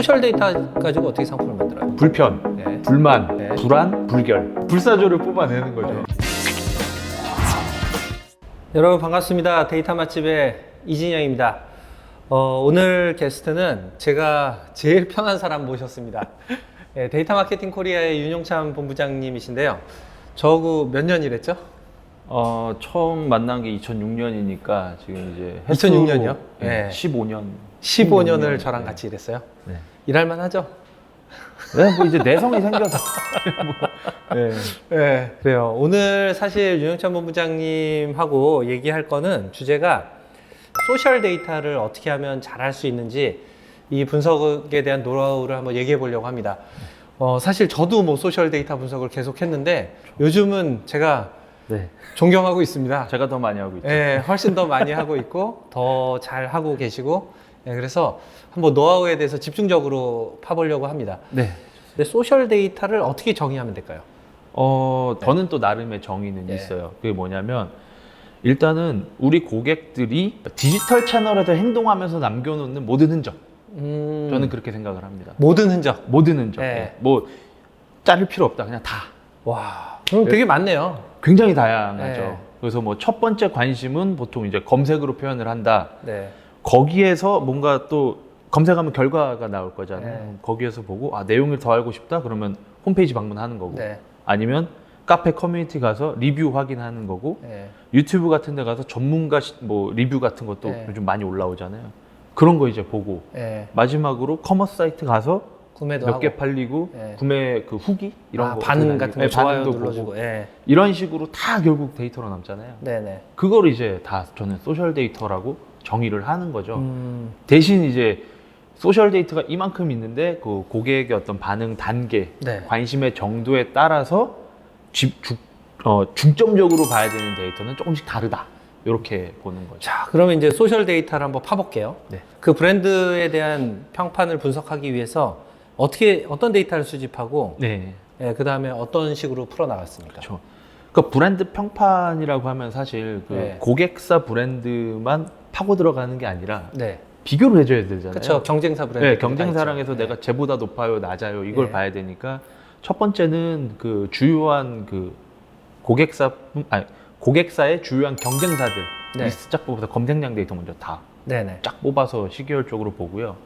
소셜 데이터 가지고 어떻게 상품을 만들어요? 불편, 네. 불만, 네. 불안, 불결, 불사조를 뽑아내는 거죠. 여러분 반갑습니다. 데이터 맛집의 이진영입니다. 오늘 게스트는 제가 제일 편한 사람 모셨습니다. 네, 데이터 마케팅 코리아의 윤용찬 본부장님이신데요. 저하고 몇 년 일했죠? 처음 만난 게 2006년이니까 지금 이제 2006년이요? 네. 네. 15년. 15년을 저랑 같이 일했어요. 네. 일할만 하죠? 네, 뭐 이제 내성이 생겨서. 네. 네, 그래요. 오늘 사실 윤영찬 본부장님하고 얘기할 거는 주제가 소셜 데이터를 어떻게 하면 잘할 수 있는지 이 분석에 대한 노하우를 한번 얘기해 보려고 합니다. 사실 저도 뭐 소셜 데이터 분석을 계속 했는데 요즘은 제가 네. 존경하고 있습니다. 제가 더 많이 하고 있죠. 네, 훨씬 더 많이 하고 있고 더 잘 하고 계시고 네, 그래서 한번 노하우에 대해서 집중적으로 파보려고 합니다. 네. 근데 소셜 데이터를 어떻게 정의하면 될까요? 저는 또 나름의 정의는 네. 있어요. 그게 뭐냐면 일단은 우리 고객들이 디지털 채널에서 행동하면서 남겨놓는 모든 흔적. 저는 그렇게 생각을 합니다. 모든 흔적. 모든 흔적. 네. 네. 뭐 자를 필요 없다. 그냥 다. 와, 그럼 되게 많네요. 굉장히 다양하죠. 네. 그래서 뭐 첫 번째 관심은 보통 이제 검색으로 표현을 한다. 네. 거기에서 뭔가 또 검색하면 결과가 나올 거잖아요. 네. 거기에서 보고 내용을 더 알고 싶다. 그러면 홈페이지 방문하는 거고. 네. 아니면 카페 커뮤니티 가서 리뷰 확인하는 거고. 네. 유튜브 같은 데 가서 전문가 뭐 리뷰 같은 것도 네. 요즘 많이 올라오잖아요. 그런 거 이제 보고. 네. 마지막으로 커머스 사이트 가서 구매도 몇 하고. 개 팔리고 네. 구매 그 후기 이런 거 반응 같은 거 네, 좋아요 반응도 눌러주고. 보고. 네. 이런 식으로 다 결국 데이터로 남잖아요. 네네. 그거를 이제 다 저는 소셜 데이터라고 정의를 하는 거죠. 대신 이제 소셜 데이터가 이만큼 있는데 그 고객의 어떤 반응 단계, 네. 관심의 정도에 따라서 중점적으로 봐야 되는 데이터는 조금씩 다르다. 이렇게 보는 거죠. 자, 그러면 이제 소셜 데이터를 한번 파볼게요. 네. 그 브랜드에 대한 평판을 분석하기 위해서 어떤 데이터를 수집하고, 네. 그 다음에 어떤 식으로 풀어나갔습니까? 그렇죠. 그러니까 브랜드 평판이라고 하면 사실 그 네. 고객사 브랜드만 파고 들어가는 게 아니라 네. 비교를 해줘야 되잖아요. 그렇죠. 경쟁사 브랜드. 네, 경쟁사랑 해서 내가 쟤보다 높아요, 낮아요 이걸 네. 봐야 되니까 첫 번째는 그 주요한 그 고객사의 주요한 경쟁사들 네. 리스트 쫙 뽑아서 검색량 데이터 먼저 다 네네. 쫙 뽑아서 시계열적으로 보고요.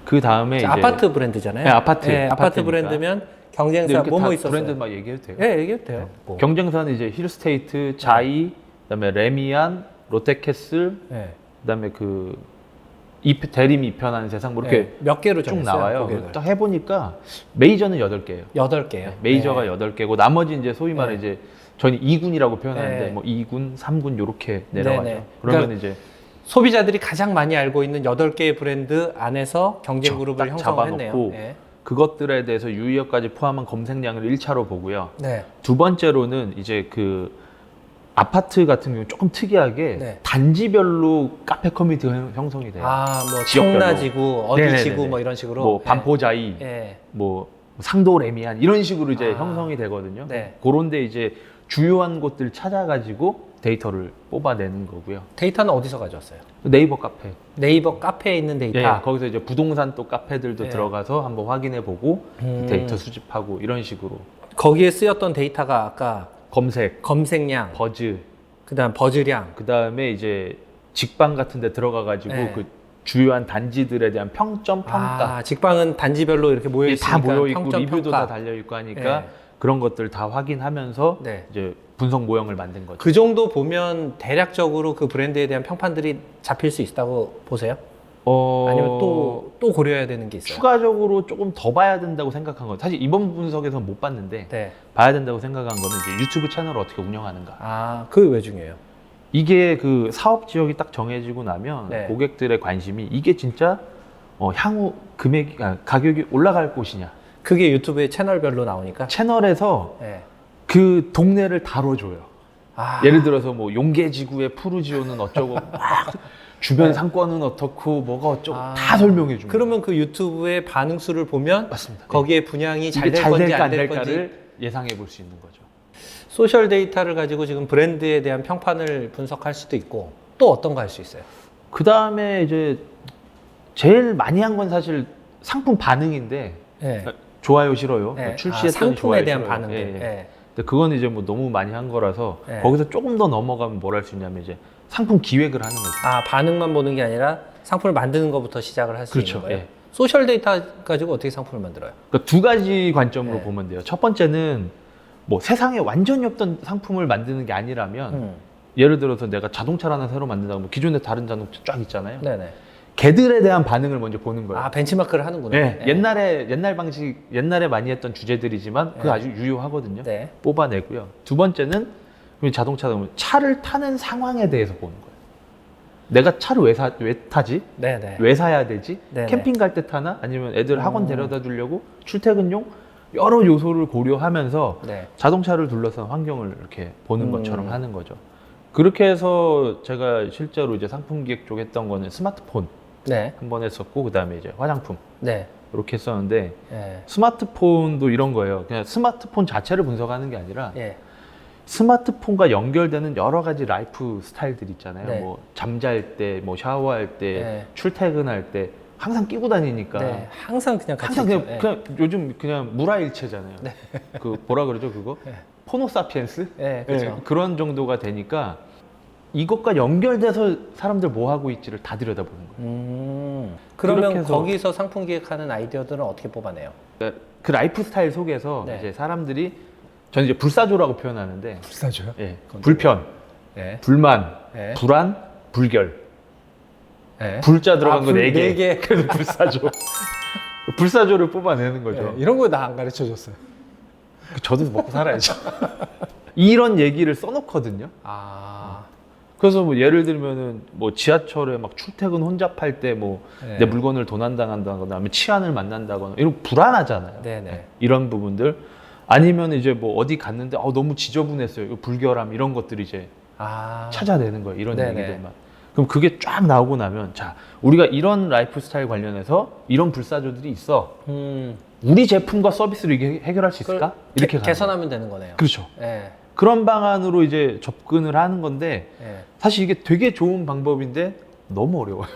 그 다음에 이제 아파트 브랜드잖아요. 네, 아파트. 네, 아파트 아파트니까. 브랜드면 근데 경쟁사 이렇게 뭐뭐 다 있었어요. 브랜드 막 얘기해도 돼요? 네, 얘기해도 돼요. 뭐. 경쟁사는 이제 힐스테이트, 자이, 그다음에 레미안, 롯데캐슬, 네. 그다음에 그 대림 이편하는 세상 뭐 이렇게 네, 몇 개로 쭉 정했어요? 나와요. 고객을. 딱 해보니까 메이저는 8개예요. 8개요. 메이저가 네. 8개고 나머지 이제 소위 말해 네. 이제 저희 2군이라고 표현하는데 네. 뭐 2군, 3군 이렇게 내려가죠. 네네. 그러면 그러니까 이제 소비자들이 가장 많이 알고 있는 8개의 브랜드 안에서 경쟁 그룹을 딱 형성을 했네요. 잡아놓고 네. 그것들에 대해서 유의어까지 포함한 검색량을 1차로 보고요. 네. 두 번째로는 이제 그 아파트 같은 경우 조금 특이하게 네. 단지별로 카페 커뮤니티가 형성이 돼요. 뭐 지역별로. 청라지구, 어디 네네네네. 지구 뭐 이런 식으로. 뭐 네. 반포자이, 네. 뭐 상도 레미안 이런 식으로 이제 아. 형성이 되거든요. 네. 그런데 이제 주요한 곳들 찾아가지고 데이터를 뽑아내는 거고요. 데이터는 어디서 가져왔어요? 네이버 카페. 네이버 카페에 있는 데이터. 예, 거기서 이제 부동산 또 카페들도 네. 들어가서 한번 확인해 보고 데이터 수집하고 이런 식으로 거기에 쓰였던 데이터가 아까 검색량, 버즈, 그다음 버즈량. 그 다음에 이제 직방 같은 데 들어가가지고 네. 그 주요한 단지들에 대한 평점 평가 직방은 단지별로 이렇게 모여 다 있으니까 모여 있고 평점 리뷰도 평가. 다 달려 있고 하니까 네. 그런 것들 다 확인하면서 네. 이제 분석 모형을 만든 거죠. 그 정도 보면 대략적으로 그 브랜드에 대한 평판들이 잡힐 수 있다고 보세요? 아니면 또 고려해야 되는 게 있어요? 추가적으로 조금 더 봐야 된다고 생각한 건 사실 이번 분석에서는 못 봤는데 네. 봐야 된다고 생각한 거는 이제 유튜브 채널을 어떻게 운영하는가. 그게 왜 중요해요? 이게 그 사업 지역이 딱 정해지고 나면 네. 고객들의 관심이 이게 진짜 향후 가격이 올라갈 곳이냐. 그게 유튜브에 채널별로 나오니까. 채널에서 네. 그 동네를 다뤄줘요. 아. 예를 들어서 뭐 용계지구의 푸르지오는 어쩌고 막 주변 네. 상권은 어떻고 뭐가 어쩌고 다 설명해 줍니다. 그러면 그 유튜브의 반응 수를 보면 맞습니다. 거기에 분양이 잘 이게 될 잘 건지 될까 안 될 건지 될까를 예상해 볼 수 있는 거죠. 소셜 데이터를 가지고 지금 브랜드에 대한 평판을 분석할 수도 있고 또 어떤 거 할 수 있어요? 그 다음에 이제 제일 많이 한 건 사실 상품 반응인데 예. 좋아요 싫어요. 예. 출시했더니 상품에 좋아요 대한 싫어요. 반응들. 예, 예. 예. 근데 그건 이제 뭐 너무 많이 한 거라서 예. 거기서 조금 더 넘어가면 뭘 할 수 있냐면 이제 상품 기획을 하는 거죠. 아, 반응만 보는 게 아니라 상품을 만드는 것부터 시작을 할 수 그렇죠. 있는 거예요. 예. 소셜 데이터 가지고 어떻게 상품을 만들어요? 그러니까 두 가지 관점으로 네. 보면 돼요. 첫 번째는 뭐 세상에 완전히 없던 상품을 만드는 게 아니라면 예를 들어서 내가 자동차를 하나 새로 만든다고 뭐 기존에 다른 자동차 쫙 있잖아요. 네네. 걔들에 대한 반응을 먼저 보는 거예요. 아, 벤치마크를 하는구나. 네, 예. 옛날에 많이 했던 주제들이지만 그거 네. 아주 유효하거든요. 네. 뽑아내고요. 두 번째는 자동차다 보면 차를 타는 상황에 대해서 보는 거예요. 내가 차를 왜 타지? 네네. 왜 사야 되지? 네네. 캠핑 갈 때 타나? 아니면 애들 학원 데려다 주려고 출퇴근용? 여러 요소를 고려하면서 네. 자동차를 둘러싼 환경을 이렇게 보는 것처럼 하는 거죠. 그렇게 해서 제가 실제로 이제 상품 기획 쪽 했던 거는 스마트폰 네. 한 번 했었고, 그 다음에 이제 화장품 네. 이렇게 했었는데, 예. 스마트폰도 이런 거예요. 그냥 스마트폰 자체를 분석하는 게 아니라 예. 스마트폰과 연결되는 여러 가지 라이프 스타일들 있잖아요. 네. 뭐 잠잘 때, 뭐 샤워할 때, 네. 출퇴근할 때 항상 끼고 다니니까 네. 항상 그냥 같이 항상 있죠. 예. 그냥 요즘 그냥 물화일체잖아요. 그 뭐라 그러죠 그거? 네. 포노사피엔스? 예, 그렇죠. 그런 정도가 되니까 이것과 연결돼서 사람들 뭐 하고 있지를 다 들여다보는 거예요. 그러면 그렇게 해서- 거기서 상품 기획하는 아이디어들은 어떻게 뽑아내요? 그러니까 그 라이프 스타일 속에서 네. 이제 사람들이 저는 이제 불사조라고 표현하는데, 불사조요? 예, 불편, 예. 불만, 예. 불안, 불결. 예. 불자 들어간 거 불 4개. 네 개. 그래서 불사조. 불사조를 뽑아내는 거죠. 예. 이런 거 나 안 가르쳐 줬어요. 저도 먹고 살아야죠. 이런 얘기를 써놓거든요. 아. 그래서 뭐 예를 들면은 뭐 지하철에 막 출퇴근 혼잡할 때 뭐 네. 내 물건을 도난당한다거나 아니면 치안을 만난다거나 이런 불안하잖아요. 네네. 이런 부분들 아니면 이제 뭐 어디 갔는데 너무 지저분했어요. 이거 불결함 이런 것들이 이제 아. 찾아내는 거예요. 이런 네네. 얘기들만. 그럼 그게 쫙 나오고 나면 자 우리가 이런 라이프 스타일 관련해서 이런 불사조들이 있어. 우리 제품과 서비스를 이게 해결할 수 있을까? 이렇게 가는 개선하면 되는 거네요. 거예요. 그렇죠. 예. 그런 방안으로 이제 접근을 하는 건데 예. 사실 이게 되게 좋은 방법인데 너무 어려워요.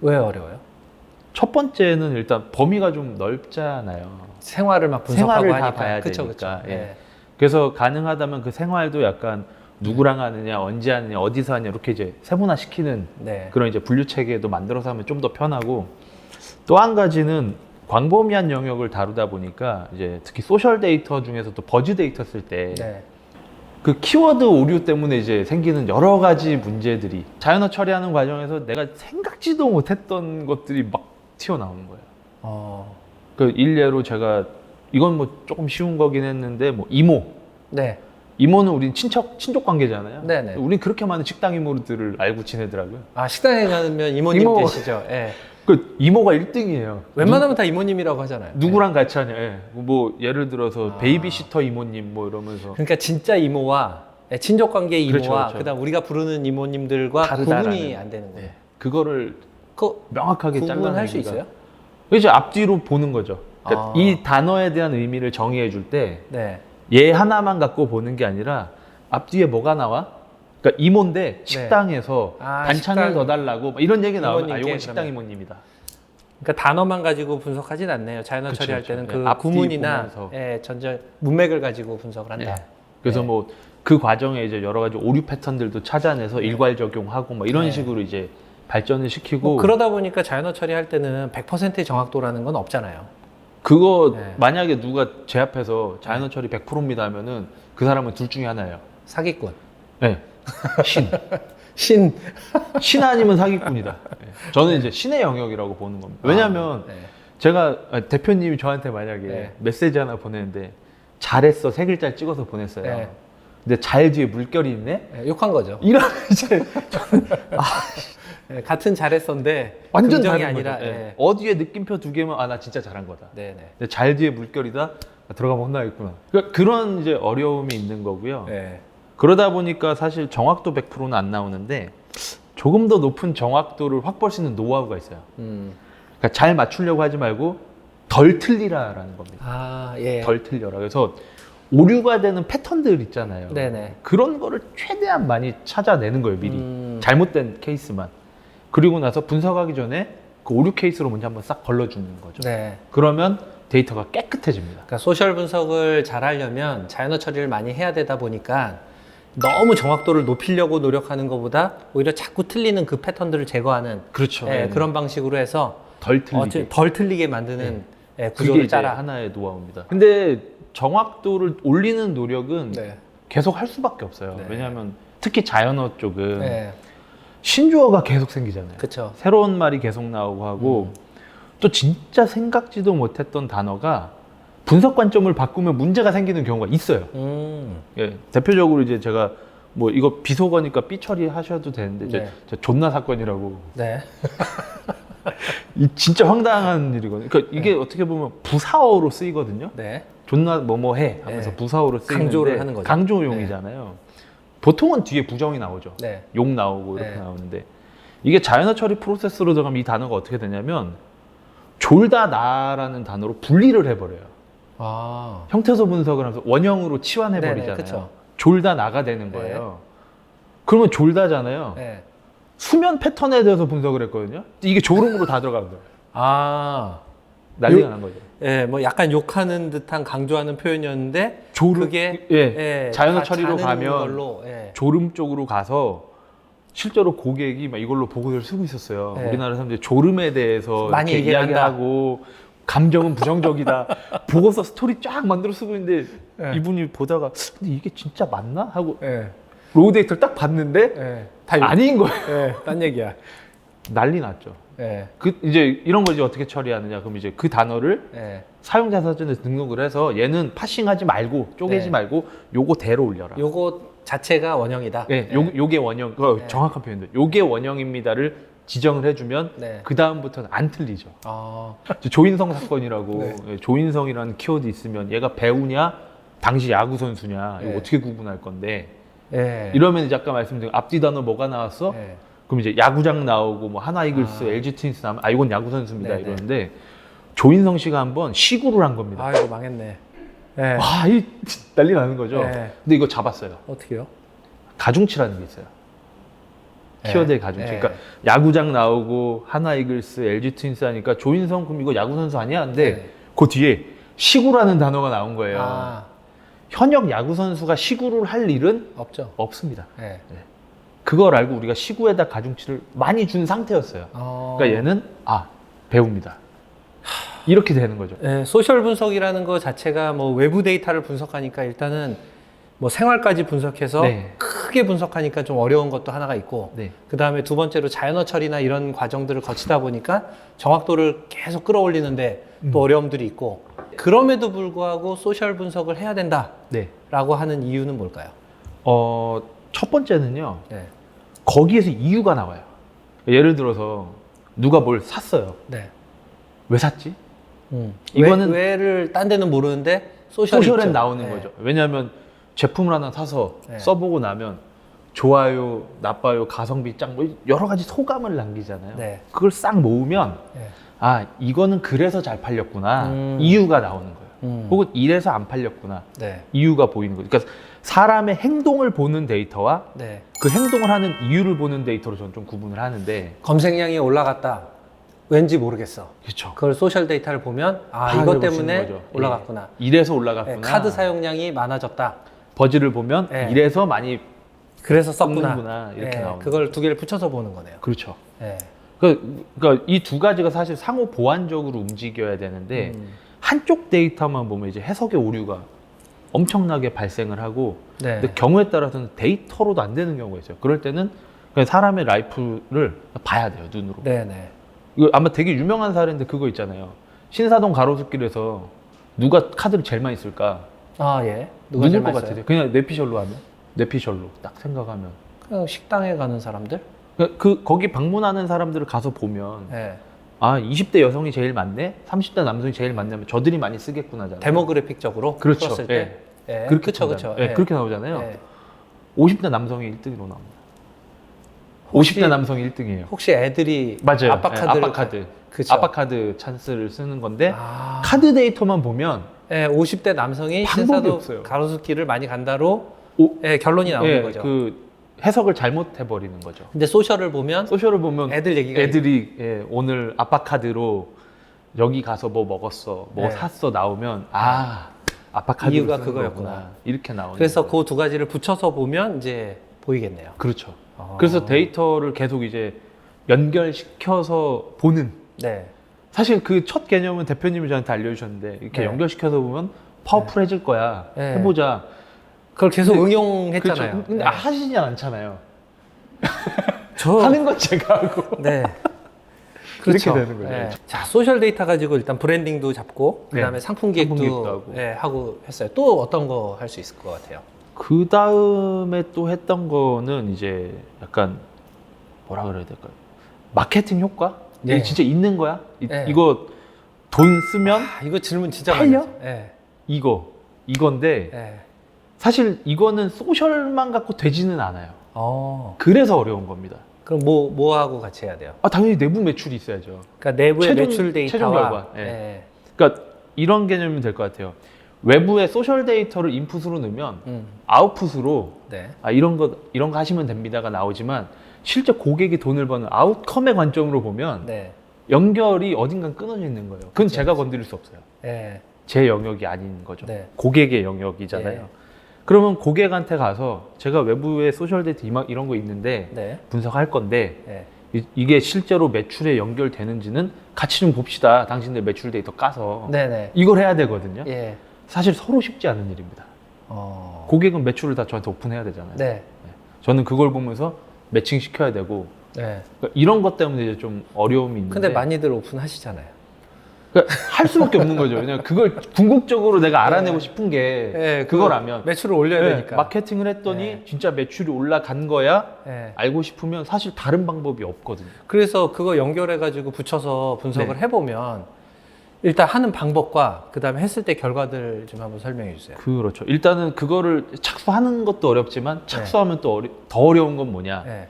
왜 어려워요? 첫 번째는 일단 범위가 좀 넓잖아요. 생활을 막 분석하고 생활을 다 하니까. 봐야 그쵸, 되니까. 그쵸. 예. 그래서 가능하다면 그 생활도 약간 누구랑 하느냐, 언제 하느냐, 어디서 하느냐 이렇게 이제 세분화 시키는 네. 그런 이제 분류 체계도 만들어서 하면 좀 더 편하고, 또 한 가지는 광범위한 영역을 다루다 보니까 이제 특히 소셜 데이터 중에서도 버즈 데이터 쓸 때 네. 그 키워드 오류 때문에 이제 생기는 여러 가지 문제들이 자연어 처리하는 과정에서 내가 생각지도 못했던 것들이 막 튀어나오는 거예요. 그 일례로 제가 이건 뭐 조금 쉬운 거긴 했는데 뭐 이모. 네. 이모는 우린 친족 관계잖아요. 네네. 우린 그렇게 많은 식당 이모들을 알고 지내더라고요. 아, 식당에 가면 이모님 이모. 계시죠? 예. 그 이모가 1등이에요. 웬만하면 다 이모님이라고 하잖아요. 누구랑 같이 하냐? 예. 뭐 예를 들어서 아. 베이비시터 이모님 뭐 이러면서 그러니까 진짜 이모와 친족 관계의 이모와 그렇죠, 그렇죠. 그다음 우리가 부르는 이모님들과 다르다라는. 구분이 안 되는 거예요. 예. 그거를 그 명확하게 구분할 수 잘라내기가- 있어요? 이제 앞뒤로 보는 거죠. 그러니까 아. 이 단어에 대한 의미를 정의해 줄 때 네. 얘 하나만 갖고 보는 게 아니라 앞뒤에 뭐가 나와? 그러니까 이모인데 식당에서 아, 반찬을 식당. 더 달라고 막 이런 얘기 나오면 이모님께 이건 식당 그러면. 이모님이다. 그러니까 단어만 가지고 분석하진 않네요. 자연어 그쵸, 처리할 그쵸. 때는 예, 그 앞뒤 구문이나 보면서. 전제 문맥을 가지고 분석을 한다. 예. 그래서 네. 뭐 그 과정에 이제 여러 가지 오류 패턴들도 찾아내서 일괄 적용하고 뭐 이런 네. 식으로 이제 발전을 시키고 뭐 그러다 보니까 자연어 처리할 때는 100%의 정확도라는 건 없잖아요. 그거 네. 만약에 누가 제 앞에서 자연어 처리 100%입니다 하면은 그 사람은 둘 중에 하나예요. 사기꾼. 네. 신. 신 아니면 사기꾼이다. 네. 저는 이제 신의 영역이라고 보는 겁니다. 왜냐면 네. 제가 대표님이 저한테 만약에 네. 메시지 하나 보내는데 잘했어 3글자 찍어서 보냈어요. 네. 근데 잘 뒤에 물결이 있네? 네, 욕한 거죠. 이러면 이제 네, 같은 잘했었는데 완전 긍정이 다른 아니라 거죠. 예. 네. 어디에 느낌표 2개면 나 진짜 잘한 거다. 네, 네. 근데 잘 뒤에 물결이다? 들어가면 혼나겠구나. 그러니까 그런 이제 어려움이 있는 거고요. 네. 그러다 보니까 사실 정확도 100%는 안 나오는데 조금 더 높은 정확도를 확보할 수 있는 노하우가 있어요. 그러니까 잘 맞추려고 하지 말고 덜 틀리라라는 겁니다. 아, 예. 덜 틀려라. 그래서 오류가 되는 패턴들 있잖아요. 네네. 그런 거를 최대한 많이 찾아내는 거예요, 미리. 음. 잘못된 케이스만. 그리고 나서 분석하기 전에 그 오류 케이스로 먼저 한번 싹 걸러주는 거죠. 네. 그러면 데이터가 깨끗해집니다. 그러니까 소셜 분석을 잘 하려면 자연어 처리를 많이 해야 되다 보니까 너무 정확도를 높이려고 노력하는 것보다 오히려 자꾸 틀리는 그 패턴들을 제거하는 그렇죠. 예, 그런 방식으로 해서 덜 틀리게. 덜 틀리게 만드는 예, 그게 구조를 이제 짜라. 하나의 노하우입니다. 근데 정확도를 올리는 노력은 네. 계속 할 수밖에 없어요. 네. 왜냐하면 특히 자연어 쪽은 네. 신조어가 계속 생기잖아요. 그렇죠. 새로운 말이 계속 나오고 하고 또 진짜 생각지도 못했던 단어가 분석 관점을 바꾸면 문제가 생기는 경우가 있어요. 예, 대표적으로 이제 제가 뭐 이거 비속어니까 삐 처리하셔도 되는데 이제 네. 저 존나 사건이라고 네. 이 진짜 황당한 일이거든요. 그러니까 이게 어떻게 보면 부사어로 쓰이거든요. 네. 존나 뭐뭐해 하면서 네. 부사어로 쓰이는데 강조를 하는 거죠. 강조용이잖아요. 보통은 뒤에 부정이 나오죠. 네. 욕 나오고 이렇게 네. 나오는데 이게 자연어 처리 프로세스로 들어가면 이 단어가 어떻게 되냐면 졸다 나라는 단어로 분리를 해버려요. 아. 형태소 분석을 하면서 원형으로 치환해 네네, 버리잖아요. 그쵸. 졸다 나가 되는 거예요. 그러면 졸다잖아요. 네. 수면 패턴에 대해서 분석을 했거든요. 이게 졸음으로 다 들어간 거예요. 아. 난리가 요- 난 거죠. 예, 뭐 약간 욕하는 듯한 강조하는 표현이었는데 졸음, 그게 예, 자연어 다 처리로 자는 가면 걸로, 예. 졸음 쪽으로 가서 실제로 고객이 막 이걸로 보고서를 쓰고 있었어요. 네. 우리나라 사람들이 졸음에 대해서 많이 이렇게 얘기를 이야기하고 감정은 부정적이다. 보고서 스토리 쫙 만들어 쓰고 있는데 네. 이분이 보다가 근데 이게 진짜 맞나? 하고 예. 로우 데이터를 딱 봤는데 예. 다 아닌 거예요. 예. 딴 얘기야. 난리 났죠. 예. 그 이제 이런 걸 이제 어떻게 처리하느냐? 그럼 이제 그 단어를 예. 사용자 사전에 등록을 해서 얘는 파싱하지 말고 쪼개지 네. 말고 요거대로 올려라. 요거 자체가 원형이다. 네, 예. 요게 원형, 네. 정확한 표현들. 요게 원형입니다를 지정을 해주면 네. 그 다음부터는 안 틀리죠. 아. 조인성 사건이라고 네. 예, 조인성이라는 키워드 있으면 얘가 배우냐, 당시 야구 선수냐 이거 네. 어떻게 구분할 건데 예. 이러면 이제 아까 말씀드린 앞뒤 단어 뭐가 나왔어? 예. 그럼 이제 야구장 나오고 뭐 하나 이글스, 아. LG 트윈스 나오면 아 이건 야구 선수입니다 네네. 이러는데 조인성 씨가 한번 시구를 한 겁니다. 아, 이거 망했네. 예. 와, 이 난리 나는 거죠. 네. 근데 이거 잡았어요. 어떻게요? 가중치라는 게 있어요. 네. 키워드의 가중치. 네. 그러니까 야구장 나오고 하나 이글스, LG 트윈스 하니까 조인성 그럼 이거 야구 선수 아니야? 근데 네. 그 뒤에 시구라는 단어가 나온 거예요. 아, 현역 야구 선수가 시구를 할 일은 없죠. 없습니다. 예. 그걸 알고 우리가 시구에다 가중치를 많이 준 상태였어요. 그러니까 얘는 배웁니다. 이렇게 되는 거죠. 예, 소셜 분석이라는 거 자체가 뭐 외부 데이터를 분석하니까 일단은 뭐 생활까지 분석해서 네. 크게 분석하니까 좀 어려운 것도 하나가 있고 네. 그 다음에 두 번째로 자연어 처리나 이런 과정들을 거치다 보니까 정확도를 계속 끌어올리는데 또 어려움들이 있고 그럼에도 불구하고 소셜 분석을 해야 된다라고 네. 하는 이유는 뭘까요? 첫 번째는요. 네. 거기에서 이유가 나와요. 예를 들어서 누가 뭘 샀어요. 네. 왜 샀지? 이거는 왜를 딴 데는 모르는데 소셜에 소셜엔 나오는 네. 거죠. 왜냐하면 제품을 하나 사서 네. 써보고 나면 좋아요, 나빠요, 가성비 짱 뭐 여러 가지 소감을 남기잖아요. 네. 그걸 싹 모으면 네. 이거는 그래서 잘 팔렸구나. 음. 이유가 나오는 거예요. 혹은 이래서 안 팔렸구나. 네. 이유가 보이는 거죠. 그러니까 사람의 행동을 보는 데이터와 네. 그 행동을 하는 이유를 보는 데이터로 저는 좀 구분을 하는데 검색량이 올라갔다. 왠지 모르겠어. 그렇죠. 그걸 소셜 데이터를 보면 이것 때문에 올라갔구나. 이래서 올라갔구나. 네, 카드 사용량이 많아졌다. 버즈를 보면 네. 이래서 많이 그래서 썼구나. 썼구나. 이렇게 네, 나오는 그걸 두 개를 붙여서 보는 거네요. 그렇죠. 네. 그러니까 이 두 가지가 사실 상호 보완적으로 움직여야 되는데 한쪽 데이터만 보면 이제 해석의 오류가 엄청나게 발생을 하고 네. 근데 경우에 따라서는 데이터로도 안 되는 경우가 있어요. 그럴 때는 그냥 사람의 라이프를 봐야 돼요, 눈으로. 네네. 이거 아마 되게 유명한 사례인데 그거 있잖아요. 신사동 가로수길에서 누가 카드를 제일 많이 쓸까? 예. 누굴 제일 것 많이 써요? 같아요? 그냥 뇌피셜로 하면? 뇌피셜로 딱 생각하면. 그냥 식당에 가는 사람들? 거기 방문하는 사람들을 가서 보면 네. 20대 여성이 제일 많네? 30대 남성이 제일 많냐면 저들이 많이 쓰겠구나잖아요. 데모그래픽적으로 그렇죠. 풀었을 때. 예. 그렇게 그쵸, 나오잖아요. 그쵸. 예, 그렇게 나오잖아요. 예. 50대 남성이 1등으로 나옵니다. 혹시- 50대 남성이 1등이에요. 혹시 애들이 맞아요. 아빠 카드를 아빠 카드. 그쵸. 아빠 카드 찬스를 쓰는 건데 아. 카드 데이터만 보면 50대 남성이 방법이 신사동 없어요. 가로수길을 많이 간다로 오- 결론이 나오는 거죠. 해석을 잘못해 버리는 거죠. 근데 소셜을 보면 소셜을 보면 애들 얘기가 애들이 예, 오늘 아빠 카드로 여기 가서 뭐 먹었어, 뭐 네. 샀어 나오면 아빠 카드 이유가 그거였구나. 이렇게 나오는 그래서 거예요. 그 두 가지를 붙여서 보면 이제 보이겠네요. 그렇죠. 아. 그래서 데이터를 계속 이제 연결시켜서 보는. 네. 사실 그 첫 개념은 대표님이 저한테 알려주셨는데 이렇게 네. 연결시켜서 보면 파워풀해질 거야. 네. 해보자. 그걸 계속 근데- 응용했잖아요. 그렇죠. 근데 네. 하시진 않잖아요. 저 하는 건 제가 하고. 네. 그렇게 되는 거예요. 네. 자, 소셜 데이터 가지고 일단 브랜딩도 잡고 그다음에 네. 상품 기획도, 상품 기획도 하고. 네, 하고 했어요. 또 어떤 거 할 수 있을 것 같아요? 그 다음에 또 했던 거는 이제 약간 뭐라 그래야 될까요? 마케팅 효과? 네. 이게 진짜 있는 거야? 네. 이거 돈 쓰면 이거 질문 진짜 팔려? 많이 했죠. 네. 이건데 네. 사실 이거는 소셜만 갖고 되지는 않아요. 그래서 어려운 겁니다. 그럼 뭐 하고 같이 해야 돼요? 당연히 내부 매출이 있어야죠. 그러니까 내부의 최종- 매출 최종 데이터와 결과. 예. 네. 그러니까 이런 개념이면 될 것 같아요. 외부의 소셜 데이터를 인풋으로 넣으면 아웃풋으로 네. 이런 거 하시면 됩니다가 나오지만 실제 고객이 돈을 버는 아웃컴의 관점으로 보면 네. 연결이 어딘가 끊어져 있는 거예요. 그건 제가 건드릴 수 없어요. 네. 제 영역이 아닌 거죠. 네. 고객의 영역이잖아요. 네. 그러면 고객한테 가서 제가 외부의 소셜 데이터 이런 거 있는데 네. 분석할 건데 네. 이게 실제로 매출에 연결되는지는 같이 좀 봅시다. 당신들 매출 데이터 까서 네네. 이걸 해야 되거든요. 예. 사실 서로 쉽지 않은 일입니다. 고객은 매출을 다 저한테 오픈해야 되잖아요. 네. 저는 그걸 보면서 매칭 시켜야 되고 네. 그러니까 이런 것 때문에 이제 좀 어려움이 있는데 근데 많이들 오픈하시잖아요. 그러니까 할 수밖에 없는 거죠. 왜냐면 그걸 궁극적으로 내가 알아내고 네. 싶은 게 네, 그거라면 매출을 올려야 네, 되니까. 마케팅을 했더니 네. 진짜 매출이 올라간 거야 네. 알고 싶으면 사실 다른 방법이 없거든요. 그래서 그거 연결해가지고 붙여서 분석을 네. 해보면 일단 하는 방법과 그 다음에 했을 때 결과들 좀 한번 설명해 주세요. 그렇죠. 일단은 그거를 착수하는 것도 어렵지만 착수하면 또 더 어려운 건 뭐냐. 네.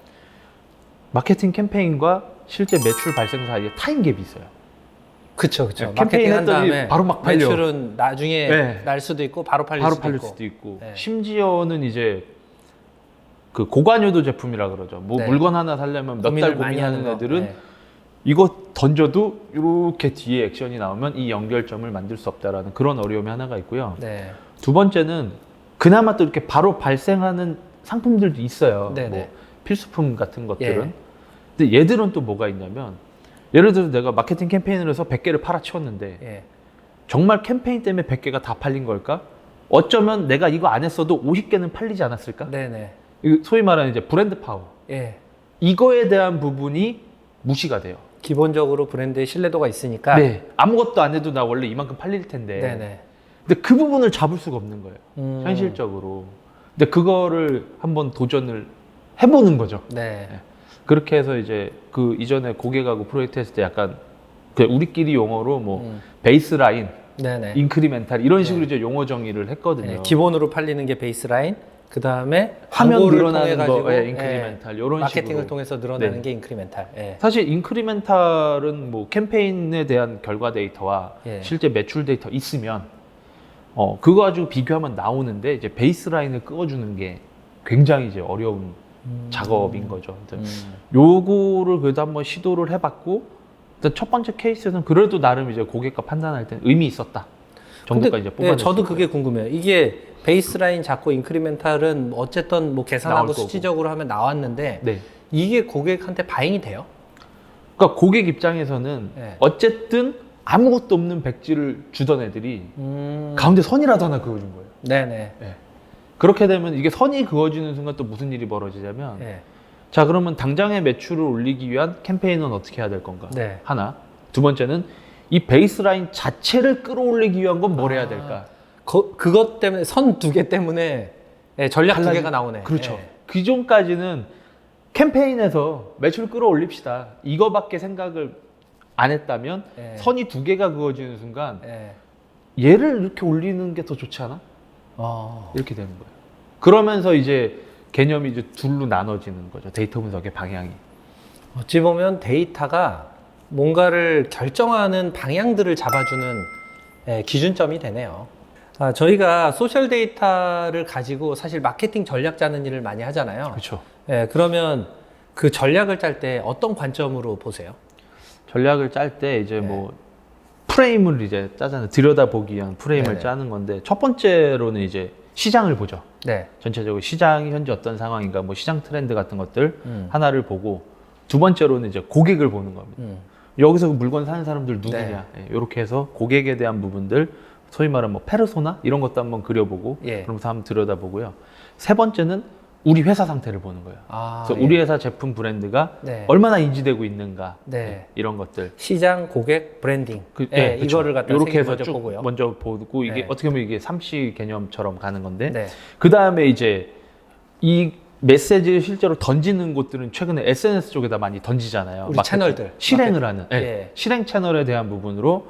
마케팅 캠페인과 실제 매출 발생 사이에 타임 갭이 있어요. 그쵸, 그쵸. 네, 마케팅 캠페인 한 했더니 다음에 바로 막 팔려. 매출은 나중에 네. 날 수도 있고 바로 팔릴 바로 수도 팔릴 있고. 수도 있고 네. 심지어는 이제 그 고관여도 제품이라 그러죠. 뭐 네. 물건 하나 사려면 몇 고민을 달 많이 고민하는 하는 거. 애들은 네. 이거 던져도 이렇게 뒤에 액션이 나오면 이 연결점을 만들 수 없다라는 그런 어려움이 하나가 있고요. 네. 두 번째는 그나마 또 이렇게 바로 발생하는 상품들도 있어요. 네네. 뭐 필수품 같은 것들은. 예. 근데 얘들은 또 뭐가 있냐면 예를 들어 내가 마케팅 캠페인을 해서 100개를 팔아치웠는데 예. 정말 캠페인 때문에 100개가 다 팔린 걸까? 어쩌면 내가 이거 안 했어도 50개는 팔리지 않았을까? 네네. 이거 소위 말하는 이제 브랜드 파워. 예. 이거에 대한 부분이 무시가 돼요. 기본적으로 브랜드의 신뢰도가 있으니까. 네. 아무것도 안 해도 나 원래 이만큼 팔릴 텐데. 네네. 근데 그 부분을 잡을 수가 없는 거예요. 음. 현실적으로. 근데 그거를 한번 도전을 해보는 거죠. 네. 그렇게 해서 이제 그 이전에 고객하고 프로젝트 했을 때 약간 그 우리끼리 용어로 뭐 베이스라인, 네네. 인크리멘탈 이런 식으로 이제 용어 정의를 했거든요. 네, 기본으로 팔리는 게 베이스라인, 그 다음에 화면 광고를 늘어나는 통해 거, 가지고 예, 인크리멘탈 이런 마케팅을 식으로. 통해서 늘어나는 네. 게 인크리멘탈. 예. 사실 인크리멘탈은 뭐 캠페인에 대한 결과 데이터와 예. 실제 매출 데이터 있으면 그거 가지고 비교하면 나오는데 이제 베이스라인을 끄어주는 게 굉장히 이제 어려운 작업인 거죠. 아무튼 요거를 그래도 한번 시도를 해봤고 일단 첫 번째 케이스는 그래도 나름 이제 고객과 판단할 때 의미 있었다 정도까지 이제 뽑아냈어요. 저도 그게 궁금해요. 이게 베이스라인 잡고 인크리멘탈은 어쨌든 뭐 계산하고 나올 거고. 수치적으로 하면 나왔는데 네. 이게 고객한테 바잉이 돼요? 그러니까 고객 입장에서는 네. 어쨌든 아무것도 없는 백지를 주던 애들이 가운데 선이라도 하나 그어준 거예요. 네네. 그렇게 되면 이게 선이 그어지는 순간 또 무슨 일이 벌어지냐면 네. 자 그러면 당장의 매출을 올리기 위한 캠페인은 어떻게 해야 될 건가? 네. 하나. 두 번째는 이 베이스라인 자체를 끌어올리기 위한 건 뭘 해야 될까? 그것 때문에 선 두 개 때문에 전략 두 개가 나오네. 그렇죠. 예. 기존까지는 캠페인에서 매출 끌어올립시다. 이거밖에 생각을 안 했다면 예. 선이 두 개가 그어지는 순간 예. 얘를 이렇게 올리는 게 더 좋지 않아? 어. 이렇게 되는 거예요. 그러면서 이제 개념이 이제 둘로 나눠지는 거죠. 데이터 분석의 방향이. 어찌 보면 데이터가 뭔가를 결정하는 방향들을 잡아주는 기준점이 되네요. 저희가 소셜 데이터를 가지고 사실 마케팅 전략 짜는 일을 많이 하잖아요. 그렇죠. 예, 그러면 그 전략을 짤 때 어떤 관점으로 보세요? 전략을 짤 때 이제 네. 뭐 프레임을 이제 짜잖아요. 들여다보기 위한 프레임을 네네. 짜는 건데 첫 번째로는 이제 시장을 보죠. 네. 전체적으로 시장이 현재 어떤 상황인가, 뭐 시장 트렌드 같은 것들 음. 하나를 보고 두 번째로는 이제 고객을 보는 겁니다. 여기서 그 물건 사는 사람들 누구냐, 이렇게 해서 고객에 대한 부분들, 소위 말하는 뭐 페르소나 이런 것도 한번 그려보고, 예. 그러면서 한번 들여다보고요. 세 번째는 우리 회사 상태를 보는 거예요. 그래서 우리 회사 제품 브랜드가 네. 얼마나 인지되고 있는가, 네. 이런 것들. 시장, 고객, 브랜딩. 그쵸. 이거를 갖다 이렇게 해서 먼저 쭉 보고요. 먼저 보고 이게 네. 어떻게 보면 이게 3C 개념처럼 가는 건데, 네. 그 다음에 이제 이 메시지를 실제로 던지는 곳들은 최근에 SNS 쪽에다 많이 던지잖아요. 우리 마케팅. 채널들. 실행을 하는. 네. 예. 실행 채널에 대한 부분으로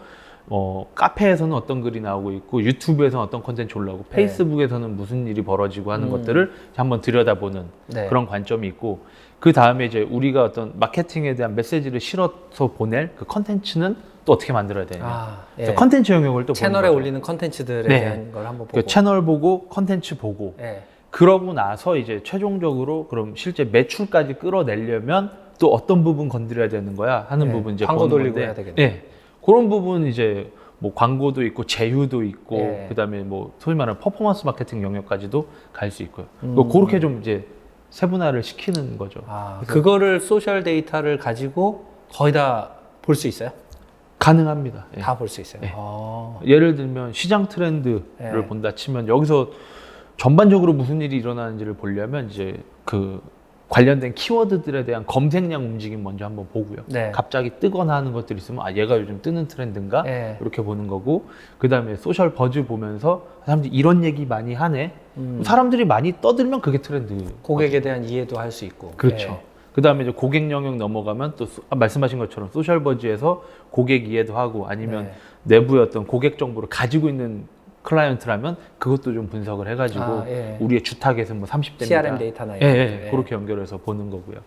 카페에서는 어떤 글이 나오고 있고, 유튜브에서는 어떤 콘텐츠 올라오고, 네. 페이스북에서는 무슨 일이 벌어지고 하는 것들을 한번 들여다보는 네. 그런 관점이 있고, 그 다음에 이제 우리가 어떤 마케팅에 대한 메시지를 실어서 보낼 그 컨텐츠는 또 어떻게 만들어야 되느냐. 예. 컨텐츠 영역을 또 채널에 보는 거죠. 올리는 컨텐츠들에 네. 대한 걸 한번 보고. 그 채널 보고 컨텐츠 보고, 예. 그러고 나서 이제 최종적으로 그럼 실제 매출까지 끌어내려면 또 어떤 부분 건드려야 되는 거야 하는 네, 부분 이제 광고 보는 돌리고 건데, 해야 되겠네. 네, 그런 부분 이제 뭐 광고도 있고 제휴도 있고, 네. 그다음에 뭐 소위 말하는 퍼포먼스 마케팅 영역까지도 갈 수 있고요. 그렇게 좀 이제 세분화를 시키는 거죠. 그거를 소셜 데이터를 가지고 거의 다 볼 수 있어요? 가능합니다. 예. 다 볼 수 있어요. 네. 아. 예를 들면 시장 트렌드를 네. 본다 치면 여기서 전반적으로 무슨 일이 일어나는지를 보려면 이제 그 관련된 키워드들에 대한 검색량 움직임 먼저 한번 보고요. 네. 갑자기 뜨거나 하는 것들이 있으면 얘가 요즘 뜨는 트렌드인가? 네. 이렇게 보는 거고, 그 다음에 소셜 버즈 보면서 사람들이 이런 얘기 많이 하네. 사람들이 많이 떠들면 그게 트렌드. 고객에 대한 이해도 할 수 있고. 그렇죠. 예. 그 다음에 이제 고객 영역 넘어가면 또 말씀하신 것처럼 소셜 버즈에서 고객 이해도 하고, 아니면 네. 내부의 어떤 고객 정보를 가지고 있는 클라이언트라면 그것도 좀 분석을 해가지고 예. 우리의 주타겟은 뭐 30대입니다. CRM 데이터나 예, 이런 예, 것들. 그렇게 연결해서 보는 거고요.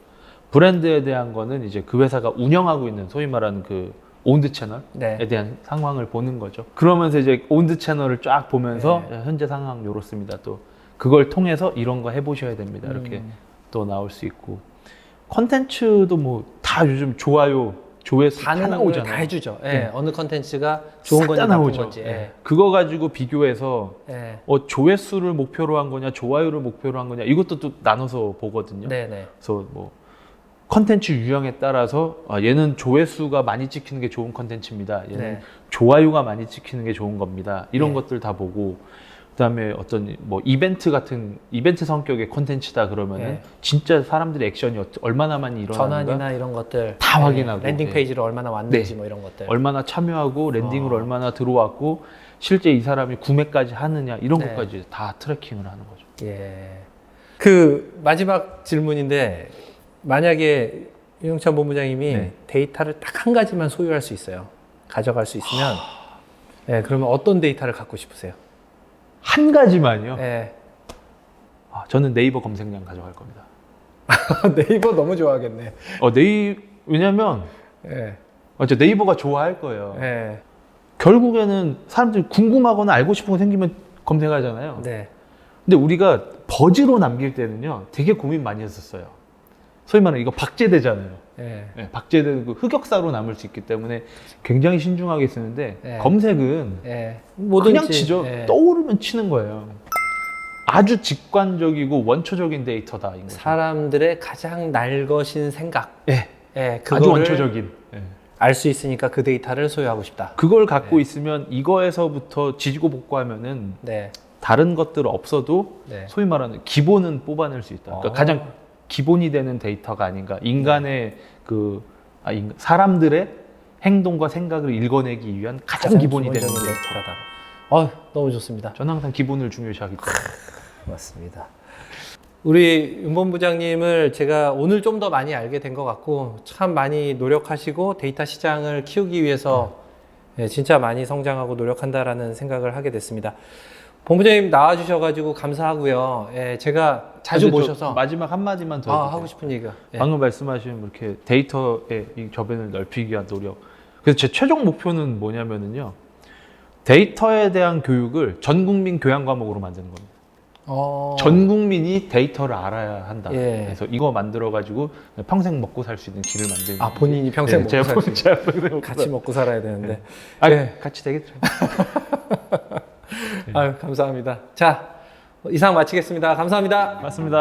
브랜드에 대한 거는 이제 그 회사가 운영하고 있는 소위 말하는 그 온드 채널에 네. 대한 상황을 보는 거죠. 그러면서 이제 온드 채널을 쫙 보면서 네. 현재 상황 요렇습니다. 또 그걸 통해서 이런 거 해보셔야 됩니다. 이렇게 또 나올 수 있고, 컨텐츠도 뭐 다 요즘 좋아요, 조회수 다 반응을 나오잖아요. 다 해주죠. 예. 네. 어느 컨텐츠가 좋은 싹 건지 다 나쁜 나오죠. 건지. 예. 예. 그거 가지고 비교해서 예. 조회수를 목표로 한 거냐, 좋아요를 목표로 한 거냐, 이것도 또 나눠서 보거든요. 네네. 그래서 뭐 컨텐츠 유형에 따라서 얘는 조회수가 많이 찍히는 게 좋은 컨텐츠입니다. 얘는 네. 좋아요가 많이 찍히는 게 좋은 겁니다. 이런 네. 것들 다 보고, 그다음에 어떤 뭐 이벤트 같은 이벤트 성격의 컨텐츠다 그러면은 네. 진짜 사람들의 액션이 얼마나 많이 일어나는가 전환이나 이런 것들 다 예. 확인하고, 랜딩 예. 페이지를 얼마나 왔는지 네. 뭐 이런 것들. 얼마나 참여하고 랜딩으로 얼마나 들어왔고 실제 이 사람이 구매까지 하느냐 이런 네. 것까지 다 트래킹을 하는 거죠. 예. 그 마지막 질문인데, 만약에 윤영찬 본부장님이 네. 데이터를 딱 한 가지만 소유할 수 있어요. 가져갈 수 있으면, 예, 그러면 어떤 데이터를 갖고 싶으세요? 한 가지만요. 예. 저는 네이버 검색량 가져갈 겁니다. 네이버 너무 좋아하겠네. 왜냐면 예. 저 네이버가 좋아할 거예요. 예. 결국에는 사람들이 궁금하거나 알고 싶은 거 생기면 검색하잖아요. 네. 근데 우리가 버즈로 남길 때는요, 되게 고민 많이 했었어요. 소위 말하는 이거 박제되잖아요. 예. 네, 박제되는 그 흑역사로 남을 수 있기 때문에 굉장히 신중하게 쓰는데, 네. 검색은 예. 그냥 치죠. 예. 떠오르면 치는 거예요. 아주 직관적이고 원초적인 데이터다. 이거. 사람들의 가장 날것인 생각. 예, 예. 아주 그거를 원초적인. 예. 알 수 있으니까 그 데이터를 소유하고 싶다. 그걸 갖고 있으면 이거에서부터 지지고 볶고하면은 네. 다른 것들 없어도 네. 소위 말하는 기본은 뽑아낼 수 있다. 그러니까 가장 기본이 되는 데이터가 아닌가. 인간의 사람들의 행동과 생각을 읽어내기 위한 가장 기본이 되는 기본적인 데이터. 너무 좋습니다. 저는 항상 기본을 중요시하기 때문에. 맞습니다. 우리 윤 본부장님을 제가 오늘 좀 더 많이 알게 된 것 같고, 참 많이 노력하시고 데이터 시장을 키우기 위해서 예, 진짜 많이 성장하고 노력한다라는 생각을 하게 됐습니다. 본부장님 나와주셔가지고 감사하고요. 예, 제가 자주 근데 저 모셔서 마지막 한마디만 더 해도 하고 돼요? 싶은 얘기가. 예. 방금 말씀하신 이렇게 데이터의 이 저변을 넓히기 위한 노력. 그래서 제 최종 목표는 뭐냐면은요, 데이터에 대한 교육을 전 국민 교양 과목으로 만드는 겁니다. 전 국민이 데이터를 알아야 한다. 예. 그래서 이거 만들어가지고 평생 먹고 살 수 있는 길을 만들는. 아, 본인이 평생 먹고 살 수 있는. 제가 평생 먹고 같이 먹고 살아야 되는데. 아, 네. 같이 되겠죠. 아유, 감사합니다. 자, 이상 마치겠습니다. 감사합니다. 맞습니다.